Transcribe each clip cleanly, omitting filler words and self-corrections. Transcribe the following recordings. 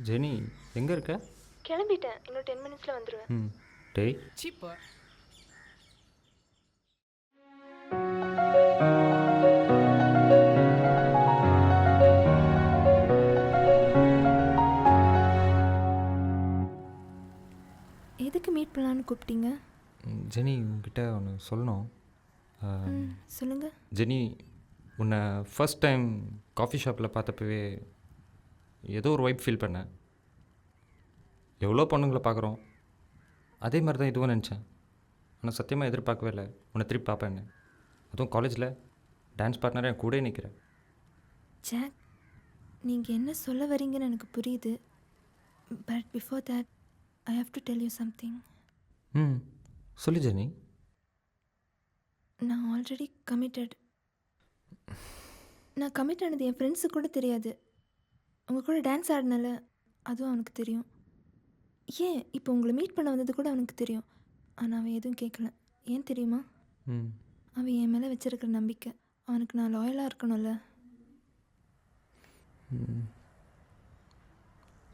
Jenny எங்கே இருக்க? கிளம்பிட்டேன், இன்னும் 10 மினிட்ஸில் வந்துடுவேன். ம். டேய் Cheaper. எதுக்கு மீட் பண்ணலான்னு கூப்பிட்டீங்க? ஜெனி உங்ககிட்ட ஒன்று சொல்லணும். சொல்லுங்கள். ஜெனி, உன்னை ஃபர்ஸ்ட் டைம் காஃபி ஷாப்பில் பார்த்தப்பவே ஏதோ ஒரு வைப் ஃபீல் பண்ணேன். எவ்வளோ பொண்ணுங்களை பார்க்குறோம், அதே மாதிரி தான் இதுவும் நினச்சேன். ஆனால் சத்தியமாக எதிர்பார்க்கவே இல்லை உன்னை திருப்பி பார்ப்பேன்னு. அதுவும் காலேஜில் டான்ஸ் பார்ட்னராக என் கூட நிற்கிறேன். ஜாக், நீங்கள் என்ன சொல்ல வரீங்கன்னு எனக்கு புரியுது. But before that I have to tell you something. ம், சொல்லு ஜெனி. நான் ஆல்ரெடி கமிட்டட். நான் கமிட் ஆனது என் ஃப்ரெண்ட்ஸுக்கு கூட தெரியாது. உங்கள் கூட டான்ஸ் ஆடினால அதுவும் அவனுக்கு தெரியும். ஏன் இப்போ உங்களை மீட் பண்ண வந்தது கூட அவனுக்கு தெரியும். ஆனால் அவன் எதுவும் கேட்கல. ஏன் தெரியுமா? ம். அவன் என் மேலே வச்சிருக்கிற நம்பிக்கை. அவனுக்கு நான் லாயலாக இருக்கணும்ல.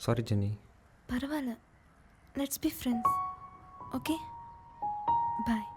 Sorry Jenny. பரவாயில்ல, let's be friends. Okay, bye.